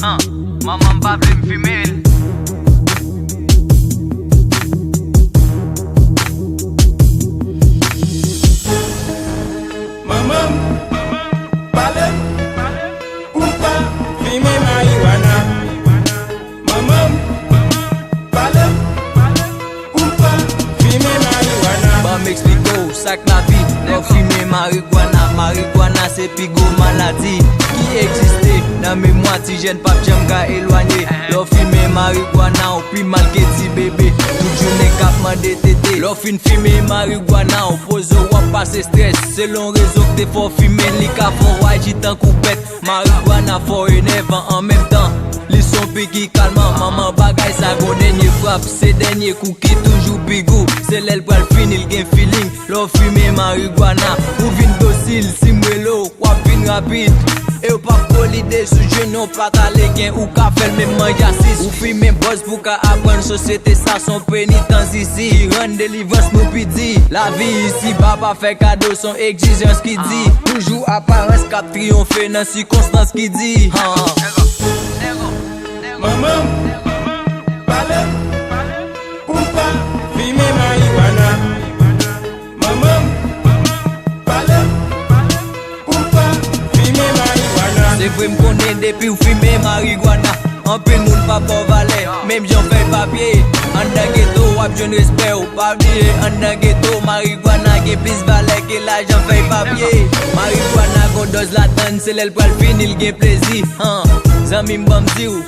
Maman pa vle m fumel. Maman pale pou pa fumer marijuana. Maman pale pou pa fumer marijuana. Ba m'explico sak la vie, lè fumer marijuana. Marijuana c'est pigo maladie qui existe dans mémoire ti jeune pap jam ka éloigné. Lò fumer marijuana ou pi mal ke ti bébé. Tout journée kap mande tété. Lò fin fumer marijuana ou pose wap passe stress. Selon réseau que t'es fort fumer li ka fort waji tan coupette. Marijuana fort énervant en même temps. Li son piki calmant, maman bagay sa gon denye frappe. Se denye kou ki toujou bigou. Se lèl pral finil gen feeling. Lò fume marijuana ou vin docile. Si mwelo wap vin rapide. E ou pa polide sou jenon patale gen ou ka fel men manjasis. Ou fume boss pou ka apren sosyete sa son pénitence ici. Run délivrance nou pidi. La vie ici baba fait cadeau son exigence qui dit. Toujours apparence kap triomphe nan circonstance qui dit. Maman pale pou pa fumer marijuana. Maman pale pou pa fumer marijuana. C'est vrai m'konne depuis ou fumer marijuana. En pile moun pa bon valet, même j'en fais papier. En dan ghetto wap joun respect ou pa oublier. En dan ghetto marijuana gen plus valet que l'argent fay papier. Marijuana gon dose la donne, c'est l'el pral finil gen plaisir. Zami m'bam di ou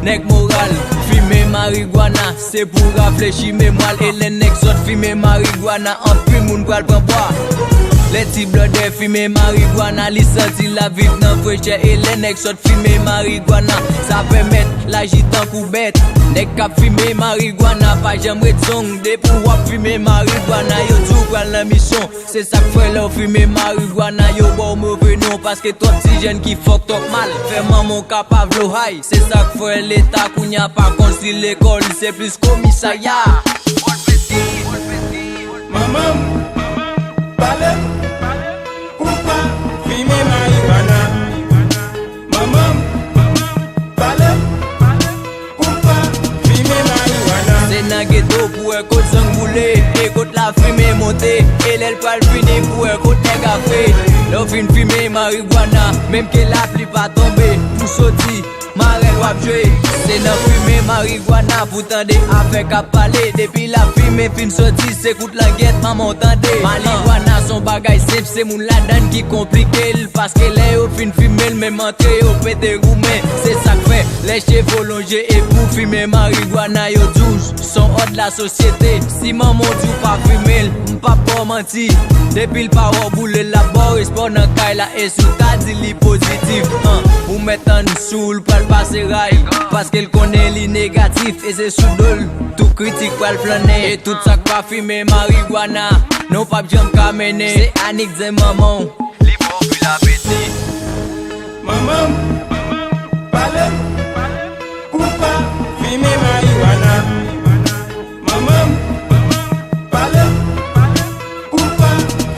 Nek moral, fumer marijuana, c'est pour rafraîchir mémoire. Et les nek sot fumer marijuana, en plus moun pral pran bois. Les ti blodé fumer marijuana, li senti la vie nan fraîcheur. Et les nek sot fumer marijuana, ça permet l'agitant kou bête. Nek kap fumer marijuana, pa jam ret song. De pou wap fumer marijuana, yo tou pral nan mission. C'est ça que fait leur fumer marijuana. Yo bon mauvais nom, parce que toi petit jeune qui fuck top mal. Fait maman capable lo high, c'est ça que fait l'état kounya pas construit l'école, c'est plus commissariat. Maman pale pou pa fumer marijuana. Maman pale pou pa fumer marijuana. C'est nan ghetto pour un côté sang boulé. Et côté la fumée montée. Et l'elle pral fini pour un côté négafé. L'on fin fumer marijuana, même que la pluie va tomber. Pour sortir, marel wap jouer. C'est nan fumer marijuana, pour tendre avec à parler. Depuis la fumée fin sorti, c'est coute la guette, maman tende. Marijuana son bagay simple, c'est moun la donne qui compliqué. Parce que les au fin fumer, même entré au pété gourmet. C'est ça que fait, les chevaux longés. Et pour fumer marijuana, yo douze, sont hors de la société. Si maman dit pas fumer, m'pas pas menti. Depuis le power boule la Boris, pour nan kay la et sous ta dit li positif. Ou mettre en soul pour le passer rail. Parce qu'elle connaît li négatif. Et c'est sous dol, tout critique pour le flâner. Et tout ça pas fumer marijuana, non pas jam ka mener. C'est Annick de maman, li pour puis la bêtise. Maman pale pou pa fumer marijuana. Maman pale pou pa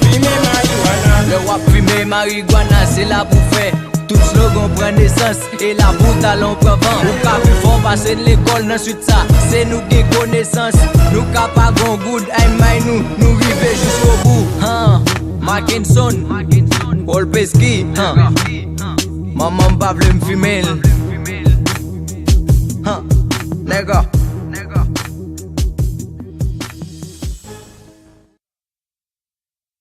fumer marijuana. Le wap fumer marijuana, c'est là pour faire. Tout slogan prend naissance et la boute à l'on prend vent. Ou ka plus fort passer de l'école dans suite ça. C'est nous qui connaissance. Nous ka pas gon good, aïe nous rive jusqu'au bout. Mackinson, Paul Pesky, maman pa vle m'fumer. Nègre.